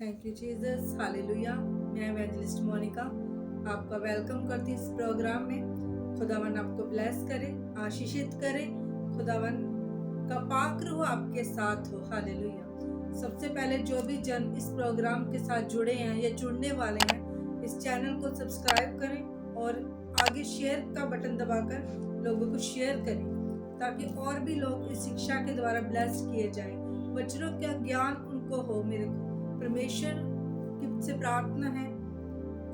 Thank you Jesus, hallelujah. मैं evangelist Monika आपका welcome करती हूँ इस प्रोग्राम में। खुदावन आपको ब्लेस करे, आशीषित करे। खुदावन का पाक रूह आपके साथ हो। हालेलुया। सबसे पहले जो भी जन इस प्रोग्राम के साथ जुड़े हैं या जुड़ने वाले हैं, इस चैनल को सब्सक्राइब करें और आगे शेयर का बटन दबाकर लोगों को शेयर करें, ताकि और भी लोग इस शिक्षा के द्वारा ब्लेस किए जाएं। वचनों का ज्ञान उनको हो। मेरे परमेश्वर से प्रार्थना है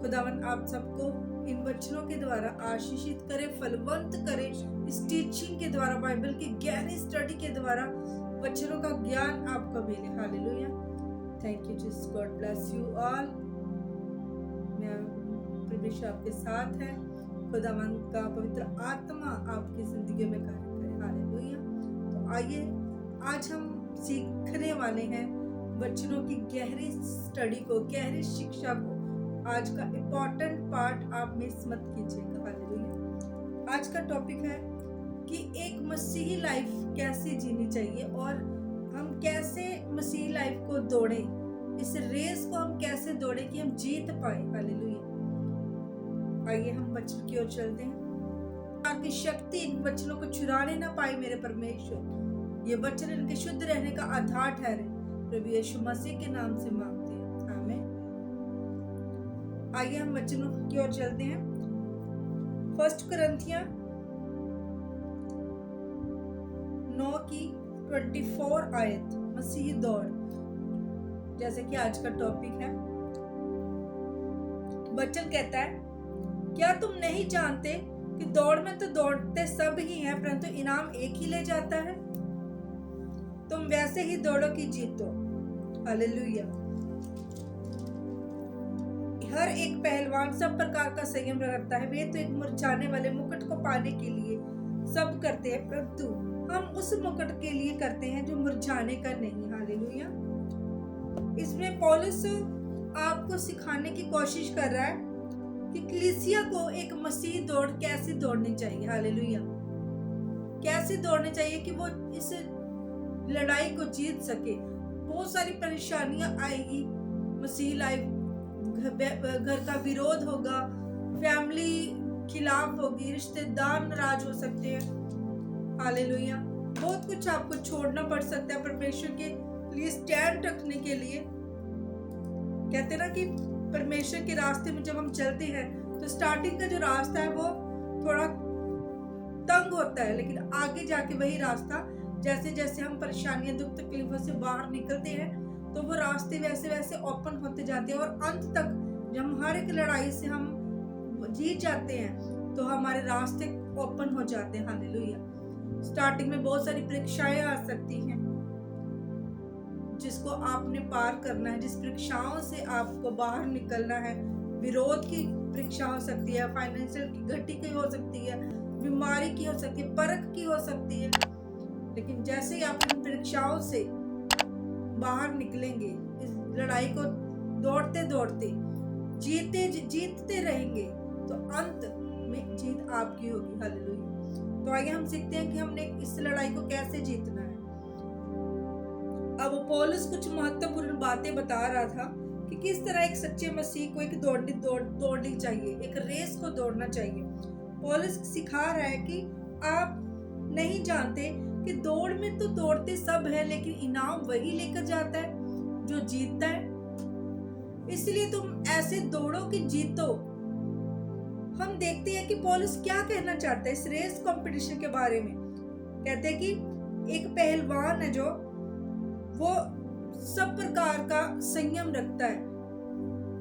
खुदावन आप सबको इन वचनों के द्वारा आशीषित करे, फलवंत करे। इस टीचिंग के द्वारा, बाइबल की गहरी स्टडी के द्वारा वचनों का ज्ञान आपको मिले। Hallelujah. Thank you Jesus, God bless you all. मैं परमेश्वर आपके साथ है। खुदावन का पवित्र आत्मा आपकी जिंदगी में कार्य करे। हालेलुया। तो आइए आज हम सीखने वाले हैं वचनों की गहरी स्टडी को, गहरी शिक्षा को। आज का इम्पोर्टेंट पार्ट आप मिस मत कीजिएगा। हालेलुया। आज का टॉपिक है कि एक मसीही लाइफ कैसे जीनी चाहिए और हम कैसे मसीही लाइफ को दौड़ें, इस रेस को हम कैसे दौड़ें कि हम जीत पाए। हालेलुया। आइए हम वचन की ओर चलते हैं, ताकि शक्ति इन वचनों को चुराने ना पाए। मेरे परमेश्वर ये वचन इनके शुद्ध रहने का आधार ठहरे। प्रभु यीशु मसीह के नाम से मांगते हैं, आमीन। आइए हम वचनों की ओर चलते हैं। 1 कुरिन्थियों 9 की 24 आयत, मसीही दौड़, जैसे कि आज का टॉपिक है। वचन कहता है, क्या तुम नहीं जानते कि दौड़ में तो दौड़ते सब ही हैं, परंतु इनाम एक ही ले जाता है। तुम वैसे ही दौड़ो कि जीतो। हालेलुया। हर एक पहलवान सब प्रकार का संयम रखता है। वे तो एक मुरझाने वाले मुकुट को पाने के लिए सब करते हैं, परंतु हम उस मुकुट के लिए करते हैं जो मुरझाने का नहीं। हालेलुया। इसमें पौलुस आपको सिखाने की कोशिश कर रहा है कि कलीसिया को एक मसीही दौड़ कैसे दौड़नी चाहिए। हालेलुया। कैसे दौड़नी चाहिए कि वो इस लड़ाई को जीत सके। बहुत सारी परेशानियां आएगी मसीह लाइफ, घर का विरोध होगा, फैमिली खिलाफ होगी, रिश्तेदार नाराज हो सकते हैं। हालेलुया। बहुत कुछ आपको छोड़ना पड़ सकता है परमेश्वर के लिए स्टैंड रखने के लिए। कहते हैं ना कि परमेश्वर के रास्ते में जब हम चलते हैं तो स्टार्टिंग का जो रास्ता है वो थोड़ा तंग होता है, लेकिन आगे जाके वही रास्ता, जैसे जैसे हम परेशानियां, दुख तकलीफों से बाहर निकलते हैं तो वो रास्ते वैसे वैसे ओपन होते जाते हैं, और अंत तक जब हम हर एक लड़ाई से हम जीत जाते हैं तो हमारे रास्ते ओपन हो जाते हैं। हालेलुया। स्टार्टिंग में बहुत सारी परीक्षाएं आ सकती हैं जिसको आपने पार करना है, जिस परीक्षाओं से आपको बाहर निकलना है। विरोध की परीक्षा हो सकती है, फाइनेंशियल की घटी की हो सकती है, बीमारी की हो सकती है, परख की हो सकती है। लेकिन जैसे ही आप इन परीक्षाओं से बाहर निकलेंगे, इस लड़ाई को दौड़ते दौड़ते जीतते रहेंगे, तो अंत में जीत आपकी होगी। हालेलुया। तो आइए हम सीखते हैं कि हमने इस लड़ाई को कैसे जीतना है। अब पौलुस कुछ महत्वपूर्ण बातें बता रहा था कि किस तरह एक सच्चे मसीह को एक दौड़नी चाहिए, एक रेस को दौड़ना चाहिए। पौलुस सिखा रहा है कि आप नहीं जानते कि दौड़ में तो दौड़ते सब है, लेकिन इनाम वही लेकर जाता है जो जीतता है। इसलिए तुम ऐसे दौड़ो कि जीतो। हम देखते हैं कि पौलुस क्या कहना चाहता है इस रेस कंपटीशन के बारे में। कहते हैं कि एक पहलवान है जो वो सब प्रकार का संयम रखता है।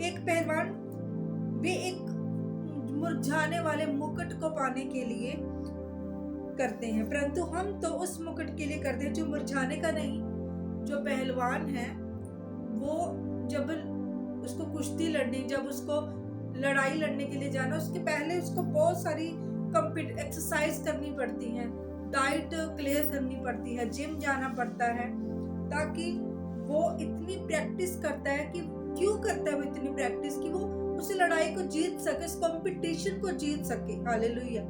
एक पहलवान वे एक मुरझाने वाले मुकुट को पाने के लिए करते हैं, परंतु हम तो उस मुकुट के लिए करते हैं जो मुरझाने का नहीं। जो पहलवान है वो जब उसको कुश्ती लड़नी, जब उसको लड़ाई लड़ने के लिए जाना, उसके पहले उसको बहुत सारी एक्सरसाइज करनी पड़ती है, डाइट क्लियर करनी पड़ती है, जिम जाना पड़ता है, ताकि वो इतनी प्रैक्टिस करता है कि क्यों करता है वो इतनी प्रैक्टिस कि वो उस लड़ाई को जीत सके, उस कंपटीशन को जीत सके। हालेलुया।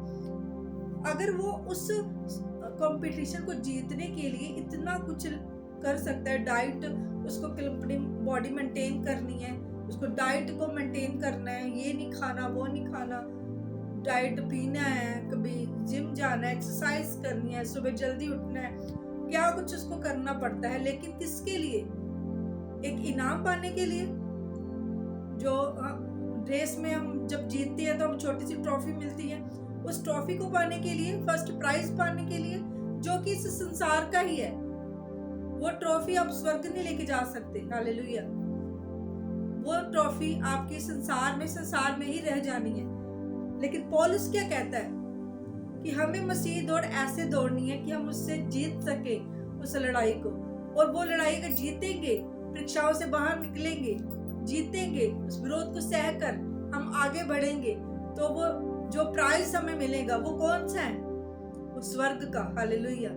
अगर वो उस कंपटीशन को जीतने के लिए इतना कुछ कर सकता है, डाइट उसको अपनी बॉडी मेंटेन करनी है, उसको डाइट को मेंटेन करना है, ये नहीं खाना वो नहीं खाना, डाइट पीना है, कभी जिम जाना है, एक्सरसाइज करनी है, सुबह जल्दी उठना है, क्या कुछ उसको करना पड़ता है। लेकिन किसके लिए? एक इनाम पाने के लिए। जो रेस में हम जब जीतते हैं तो हम छोटी सी ट्रॉफी मिलती है, उस ट्रॉफी को पाने के लिए, फर्स्ट प्राइज पाने के लिए, जो कि इस संसार का ही है। वो ट्रॉफी आप स्वर्ग नहीं लेके जा सकते। हालेलुया। वो ट्रॉफी आपके संसार में ही रह जानी है। लेकिन पौलुस क्या कहता है कि हमें मसीह दौड़ ऐसे दौड़नी है कि हम उससे जीत सके उस लड़ाई को, और वो लड़ाई अगर जीतेंगे, परीक्षाओं से बाहर निकलेंगे, जीतेंगे, उस विरोध को सहकर हम आगे बढ़ेंगे, तो वो जो प्राइज हमें मिलेगा वो कौन सा है? वो स्वर्ग का। हालेलुया।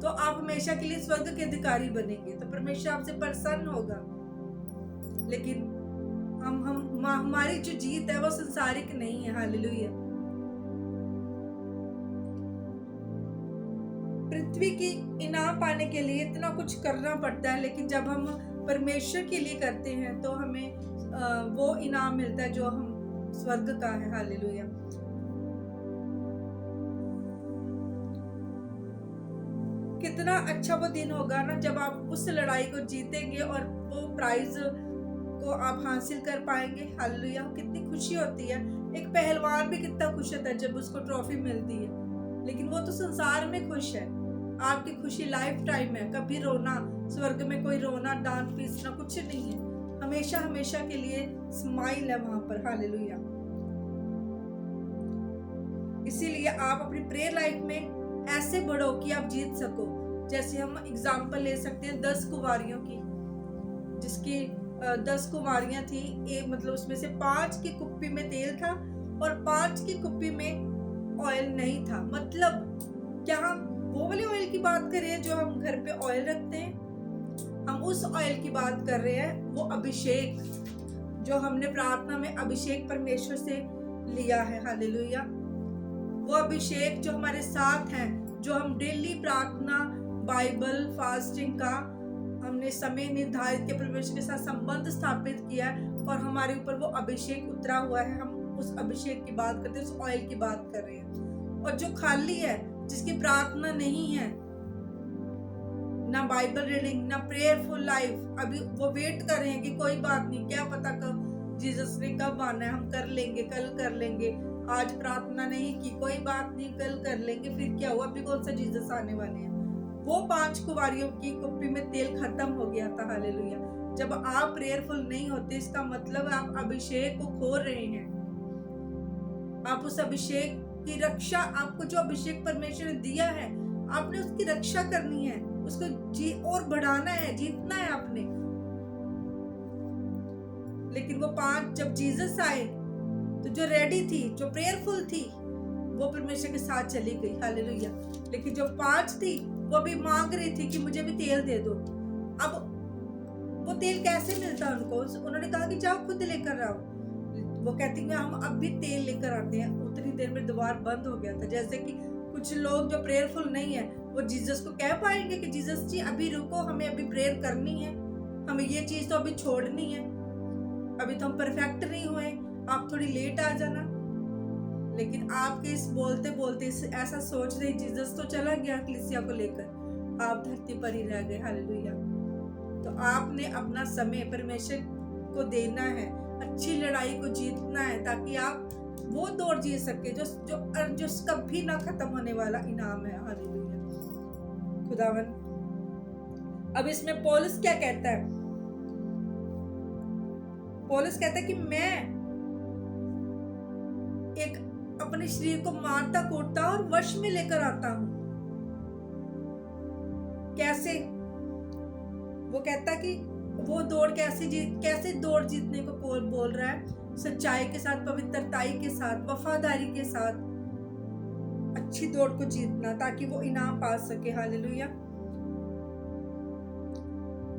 तो आप हमेशा के लिए स्वर्ग के अधिकारी बनेंगे, तो परमेश्वर आपसे प्रसन्न होगा। लेकिन हमारी जो जीत है वो संसारिक नहीं है। हालेलुया। पृथ्वी की इनाम पाने के लिए इतना कुछ करना पड़ता है, लेकिन जब हम परमेश्वर के लिए करते हैं तो हमें वो इनाम मिलता है जो हम स्वर्ग का है। हालेलुया। कितना अच्छा वो दिन होगा ना जब आप उस लड़ाई को जीतेंगे और वो प्राइज को आप हासिल कर पाएंगे। हालेलुया। कितनी खुशी होती है। एक पहलवान भी कितना खुश होता है जब उसको ट्रॉफी मिलती है, लेकिन वो तो संसार में खुश है। आपकी खुशी लाइफ टाइम है। कभी रोना, स्वर्ग में कोई रोना, डांट पीसना कुछ नहीं है। हमेशा हमेशा के लिए स्माइल है वहां पर। हालेलुया। इसीलिए आप अपनी प्रेयर लाइफ में ऐसे बढ़ो कि आप जीत सको। जैसे हम एग्जाम्पल ले सकते हैं 10 कुंवारियों की, जिसकी 10 कुंवारियां थी। एक मतलब उसमें से 5 की कुप्पी में तेल था और 5 की कुप्पी में ऑयल नहीं था। मतलब क्या हम वो वाले ऑयल की बात कर रहे हैं जो हम घर पे ऑयल रखते हैं? हम उस ऑयल की बात कर रहे हैं, वो अभिषेक जो हमने प्रार्थना में अभिषेक परमेश्वर से लिया है। हालेलुया। वो अभिषेक जो हमारे साथ है, जो हम डेली प्रार्थना, बाइबल, फास्टिंग का हमने समय निर्धारित किया, परमेश्वर के साथ संबंध स्थापित किया और हमारे ऊपर वो अभिषेक उतरा हुआ है। हम उस अभिषेक की बात करते हैं, उस ऑयल की बात कर रहे हैं। और जो खाली है, जिसकी प्रार्थना नहीं है, ना बाइबल रीडिंग, ना प्रेयरफुल लाइफ, अभी वो वेट कर रहे हैं कि कोई बात नहीं, क्या पता कब जीसस ने कब आना है, हम कर लेंगे, कल कर लेंगे, आज प्रार्थना नहीं की, कोई बात नहीं, कल कर लेंगे, फिर क्या हुआ, अभी कौन सा जीसस आने वाले हैं। वो 5 कुंवारियों की कुप्पी में तेल खत्म हो गया था। हालेलुया। जब आप प्रेयरफुल नहीं होते, इसका मतलब आप अभिषेक को खो रहे हैं। आप उस अभिषेक की रक्षा, आपको जो अभिषेक परमेश्वर ने दिया है, आपने उसकी रक्षा करनी है, उसको और बढ़ाना है, जीतना है आपने। लेकिन वो 5 जब जीसस आए तो जो रेडी थी, जो प्रेयरफुल थी, वो परमेश्वर के साथ चली गई। हालेलुया। लेकिन जो 5 थी वो भी मांग रही थी कि मुझे भी तेल दे दो। अब वो तेल कैसे मिलता उनको? उन्होंने कहा कि जाओ खुद लेकर आओ। वो कहती है हम अब भी तेल लेकर आते हैं। उतनी देर में द्वार बंद हो गया था। जैसे कि कुछ लोग जो प्रेयरफुल नहीं है, वो जीसस को कह पाएंगे कि जीसस जी अभी रुको, हमें अभी प्रेयर करनी है, हमें ये चीज तो अभी छोड़नी है, अभी तो हम परफेक्ट नहीं हुए, आप थोड़ी लेट आ जाना। लेकिन आपके इस बोलते बोलते ऐसा सोच रहे जीसस तो चला गया कलीसिया को लेकर, आप धरती पर ही रह गए। हालेलुया। तो आपने अपना समय परमेश्वर को देना है, अच्छी लड़ाई को जीतना है, ताकि आप वो दौड़ जीत सके जो जो जो कभी ना खत्म होने वाला इनाम है। हालेलुया। खुदावन। अब इसमें पौलुस क्या कहता है? पौलुस कहता है कि मैं एक अपने शरीर को मारता कूटता और वश में लेकर आता हूं। कैसे? वो कहता कि वो दौड़ कैसे दौड़ जीतने को बोल रहा है? सच्चाई के साथ, पवित्रताई के साथ, वफादारी के साथ अच्छी दौड़ को जीतना, ताकि वो इनाम पा सके। हालेलुया।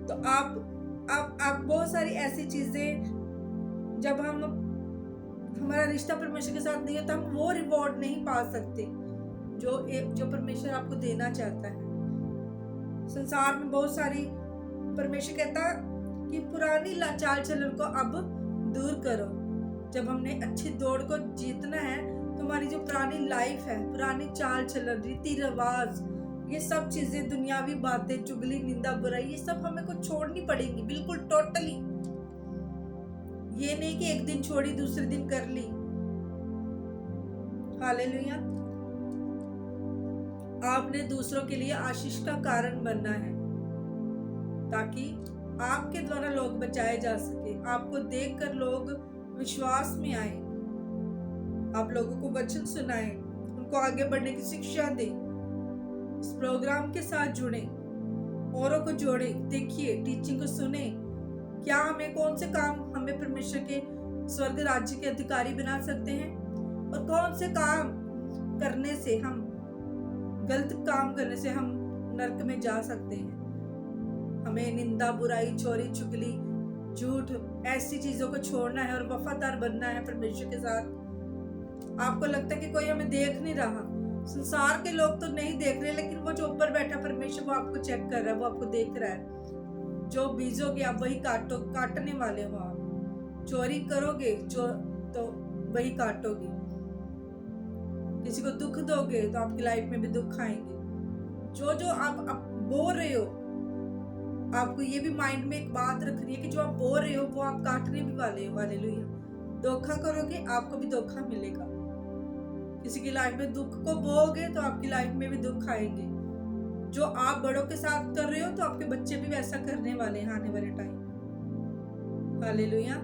तो आप बहुत सारी ऐसी चीजें, जब हमारा रिश्ता परमेश्वर के साथ नहीं है, तो हम वो रिवॉर्ड नहीं पा सकते जो परमेश्वर आपको देना चाहता है। संसार में बहुत सारी परमेश्वर कहता कि पुरानी चाल चलन को अब दूर करो। जब हमने अच्छी दौड़ को जीतना है तो हमारी जो पुरानी लाइफ है, पुरानी चाल चलन, रीति रिवाज, ये सब चीजें, दुनियावी बातें, चुगली, निंदा, बुराई, ये सब हमें को छोड़नी पड़ेंगी, बिल्कुल टोटली। ये नहीं कि एक दिन छोड़ी दूसरे दिन कर ली। हालेलुया। आपने दूसरों के लिए आशीष का कारण बनना है ताकि आपके द्वारा लोग बचाए जा सके, आपको देखकर लोग विश्वास में आए, आप लोगों को वचन सुनाएं, उनको आगे बढ़ने की शिक्षा दें। इस प्रोग्राम के साथ जुड़े, औरों को जोड़े, देखिए, टीचिंग को सुने। क्या हमें कौन से काम हमें परमेश्वर के स्वर्ग राज्य के अधिकारी बना सकते हैं और कौन से काम करने से हम, गलत काम करने से हम नरक में जा सकते हैं। हमें निंदा, बुराई, चोरी, चुगली, झूठ, ऐसी चीजों को छोड़ना है और वफादार बनना है परमेश्वर के साथ। आपको लगता है कि कोई हमें देख नहीं रहा, संसार के लोग तो नहीं देख रहे, लेकिन वो जो ऊपर बैठा परमेश्वर, वो आपको चेक कर रहा है, वो आपको देख रहा है। जो बीजोगे आप वही काटने वाले हो। आप चोरी करोगे जो तो वही काटोगे। किसी को दुख दोगे तो आपकी लाइफ में भी दुख आएंगे। जो आप बोल रहे हो, आपको ये भी माइंड में एक बात रखनी है कि जो आप बोल रहे हो वो आप काटने भी वाले हो। हालेलुया। धोखा करोगे आपको भी धोखा मिलेगा। किसी की लाइफ में दुख को बोओगे तो आपकी लाइफ में भी दुख आएंगे। जो आप बड़ों के साथ कर रहे हो तो आपके बच्चे भी वैसा करने वाले हैं आने वाले टाइम। हालेलुया।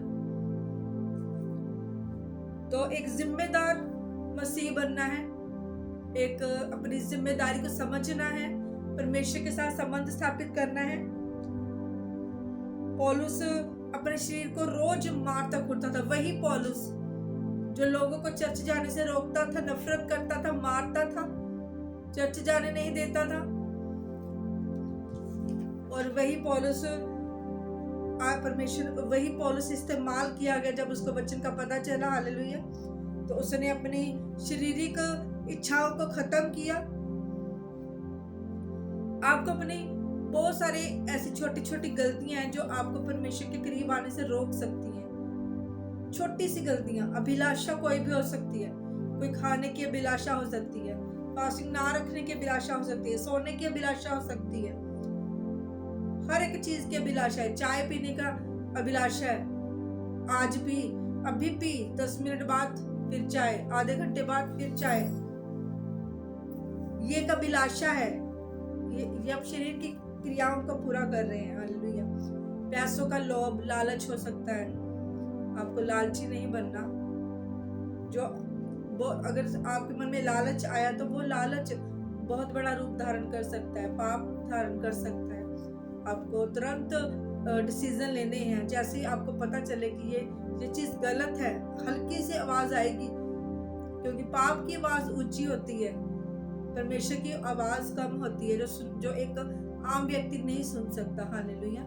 तो एक जिम्मेदार मसीह बनना है, एक अपनी जिम्मेदारी को समझना है, परमेश्वर के साथ संबंध स्थापित करना है। पौलुस अपने शरीर को रोज मारता कूटता था। वही पौलुस जो लोगों को चर्च जाने से रोकता था, नफरत करता था, मारता था, चर्च जाने नहीं देता था। और वही पौलुस परमेश्वर, वही पौलुस इस्तेमाल किया गया जब उसको वचन का पता चला। हालेलुया। तो उसने अपनी शारीरिक इच्छाओं को खत्म किया। आपको अपनी बहुत सारे ऐसी छोटी छोटी गलतियां हैं जो आपको परमेश्वर के करीब आने से रोक सकती हैं। छोटी सी गलतियां, अभिलाषा कोई भी हो सकती है। कोई खाने की अभिलाषा हो सकती है, फास्टिंग ना रखने की अभिलाषा हो सकती है, सोने की अभिलाषा हो सकती है, हर एक चीज की अभिलाषा है। चाय पीने का अभिलाषा है, आज पी, अभी पी, 10 मिनट बाद फिर चाय, आधे घंटे बाद फिर चाय, ये एक अभिलाषा है। ये आप शरीर की क्रियाओं को पूरा कर रहे हैं। हालेलुया। पैसों का लोभ, लालच हो सकता है। आपको लालची नहीं बनना। वो अगर आपके मन में लालच आया तो वो लालच बहुत बड़ा रूप धारण कर सकता है, पाप धारण कर सकता है। आपको तुरंत डिसीजन लेने हैं। जैसे ही आपको पता चले कि ये चीज गलत है, हल्की सी आवाज आएगी, क्योंकि पाप की आवाज ऊंची होती है, परमेश्वर की आवाज कम होती है, जो एक आम व्यक्ति नहीं सुन सकता। हालेलुया।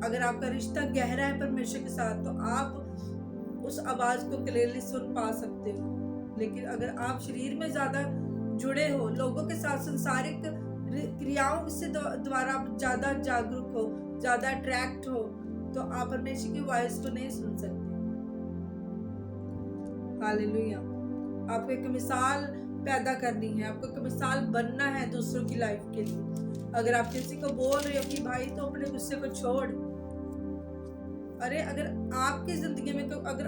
अगर आपका रिश्ता गहरा है परमेश्वर के साथ तो आप उस आवाज को क्लियरली सुन पा सकते हो। लेकिन अगर आप शरीर में ज्यादा जुड़े हो, लोगों के साथ संसारिक क्रियाओं से द्वारा आप ज्यादा जागरूक हो, ज्यादा अट्रैक्ट हो, तो आप परमेश्वर की वॉइस को नहीं सुन सकते। हालेलुया। आपको एक मिसाल पैदा करनी है, आपको एक मिसाल बनना है दूसरों की लाइफ के लिए। अगर आप किसी को बोल रहे हो कि भाई तो अपने गुस्से को छोड़, अरे अगर आपकी जिंदगी में अगर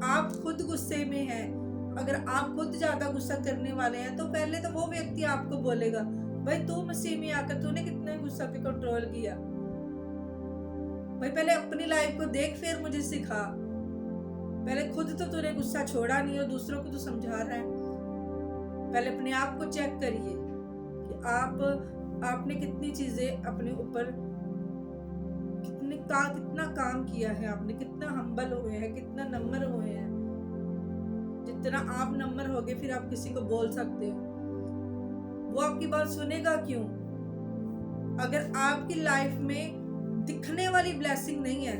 आप खुद गुस्से में हैं, अगर आप खुद ज्यादा गुस्सा करने वाले हैं, तो पहले तो वो व्यक्ति आपको बोलेगा, भाई तू मसीह में आकर तूने कितने गुस्सा पे कंट्रोल किया। भाई पहले अपनी लाइफ को देख, फिर मुझे सिखा। पहले खुद तो तूने गुस्सा छोड़ा नहीं और दूसरों को तो समझा रहा है। पहले अपने आप को चेक करिए कि आपने कितनी चीजें अपने ऊपर कितना काम किया है, आपने कितना हम्बल हुए हैं, कितना नम्र हुए हैं। जितना आप नम्र होगे फिर आप किसी को बोल सकते हो। वो आपकी बात सुनेगा क्यों? अगर आपकी लाइफ में दिखने वाली ब्लेसिंग नहीं है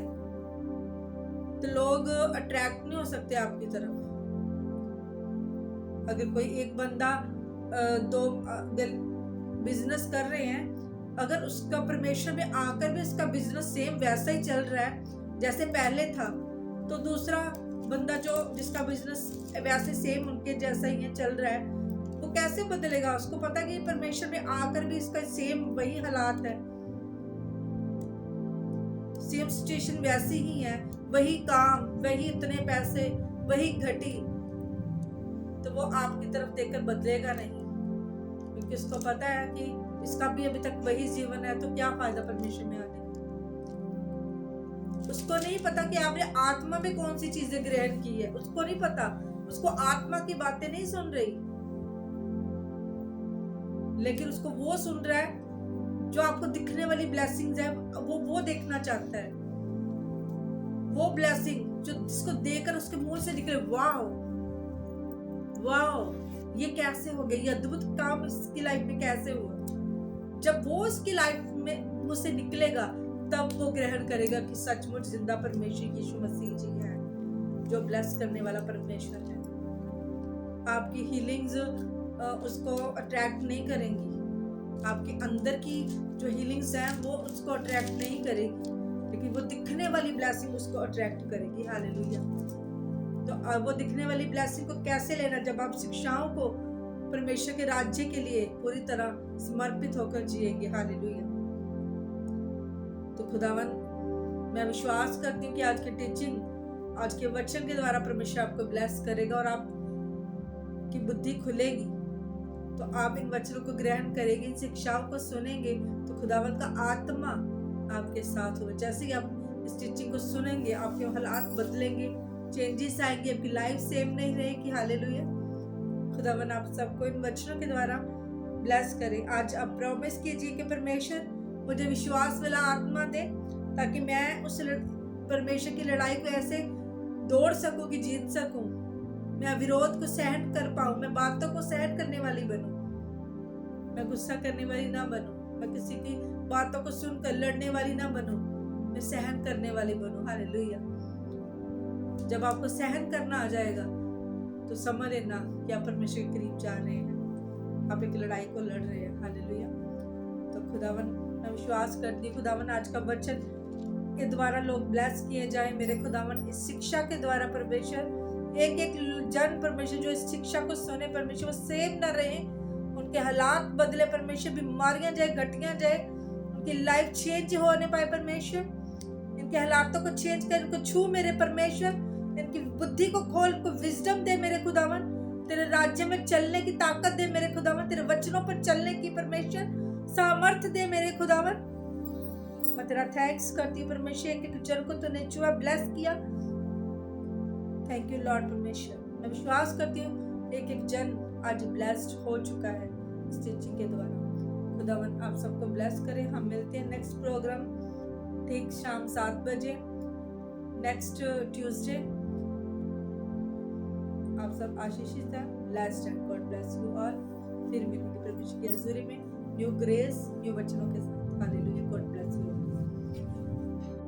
तो लोग अट्रैक्ट नहीं हो सकते आपकी तरफ। अगर कोई एक बंदा दो बिजनेस कर रहे हैं, अगर उसका परमेश्वर में आकर भी उसका बिजनेस सेम वैसा ही चल रहा है जैसे पहले था, तो दूसरा बंदा जो जिसका बिजनेस वैसे सेम उनके जैसा ही है चल रहा है, वो कैसे बदलेगा? उसको पता कि परमेश्वर में आकर भी इसका सेम वही हालात है, सेम सिचुएशन वैसी ही है, वही काम, वही इतने पैसे, वही घटी, तो वो आपकी तरफ देखकर बदलेगा नहीं, क्योंकि उसको पता है कि इसका भी अभी तक वही जीवन है, तो क्या फायदा परमेश्वर में आने का। उसको नहीं पता कि आपने आत्मा में कौन सी चीजें ग्रहण की है, उसको नहीं पता, उसको आत्मा की बातें नहीं सुन रही, लेकिन उसको वो सुन रहा है जो आपको दिखने वाली ब्लेसिंग्स है, वो देखना चाहता है, वो ब्लेसिंग जो जिसको देखकर उसके मुंह से निकले वाओ वाओ, ये कैसे हो गया, ये अद्भुत काम इसकी लाइफ में कैसे हुआ। जब वो उसकी लाइफ में मुंह से निकलेगा, तब वो ग्रहण करेगा कि सचमुच जिंदा परमेश्वर यीशु मसीह जी है, जो ब्लेस करने वाला परमेश्वर है। आपकी हीलिंग्स उसको अट्रैक्ट नहीं करेंगी, आपके अंदर की जो हीलिंग्स हैं वो उसको अट्रैक्ट नहीं करेगी, लेकिन वो दिखने वाली ब्लेसिंग उसको अट्रैक्ट करेगी। हालेलुया। तो वो दिखने वाली ब्लेसिंग को कैसे लेना? जब आप शिक्षाओं को परमेश्वर के राज्य के लिए पूरी तरह समर्पित होकर जिएंगे। हालेलुया। तो खुदावन, मैं विश्वास करती हूँ कि आज की टीचिंग, आज के वचन के द्वारा परमेश्वर आपको ब्लेस करेगा और आपकी बुद्धि खुलेगी, तो आप इन वचनों को ग्रहण करेंगे, इन शिक्षाओं को सुनेंगे, तो खुदावन का आत्मा आपके साथ होगा। जैसे ही आप इस टीचिंग को सुनेंगे, आपके हालात बदलेंगे, चेंजेस आएंगे, आपकी लाइफ सेम नहीं रहेगी। हालेलुया। खुदावन आप सबको इन वचनों के द्वारा ब्लेस करे। आज आप प्रॉमिस कीजिए कि परमेश्वर मुझे विश्वास वाला आत्मा दे, ताकि मैं उस परमेश्वर की लड़ाई को ऐसे दौड़ सकूं कि जीत सकूं, मैं विरोध को सहन कर पाऊं, मैं बातों को सहन करने वाली बनूं, मैं गुस्सा करने वाली ना बनूं, मैं किसी की बातों को सुनकर लड़ने वाली ना बनूं, मैं सहन करने वाली बनूं। हालेलुया। जब आपको सहन करना आ जाएगा, तो समझ लेना कि आप परमेश्वर के करीब जा रहे हैं, आप एक लड़ाई को लड़ रहे हैं। हालेलुया। तो खुदावन, मैं विश्वास करती हूँ खुदावन आज का वचन के द्वारा लोग ब्लेस किए जाए मेरे खुदावन। इस शिक्षा के द्वारा परमेश्वर एक एक जन परमेश्वर जो इस शिक्षा को सुने परमेश्वर, सेम न रहे, उनके हालात बदले परमेश्वर, बीमारियां जाए, घटियां जाए, उनकी लाइफ चेंज होने पाए परमेश्वर, इनके हालातों को चेंज कर, इनको छू मेरे परमेश्वर, इनकी बुद्धि को खोल, को विजडम दे मेरे खुदावन, तेरे राज्य में चलने की ताकत दे मेरे खुदावन, तेरे वचनों पर चलने की परमेश्वर सामर्थ्य दे मेरे खुदावन। मैं तेरा थैंक्स करती हूँ परमेश्वर, एक एक जन को तूने छुआ, ब्लेस किया। थैंक यू लॉर्ड परमेश्वर। मैं विश्वास करती हूँ एक एक जन आज ब्लेस्ड हो चुका है इस टीचिंग के द्वारा। खुदावन आप सबको ब्लेस करें। हम मिलते हैं नेक्स्ट प्रोग्राम ठीक शाम 7 बजे नेक्स्ट ट्यूसडे। आप सब आशीषित हैं, blessed and God bless you all. फिर मिलेंगे परमेश्वर की हजूरी में न्यू ग्रेस, न्यू वचनों के साथ। हालेलुया। God bless you.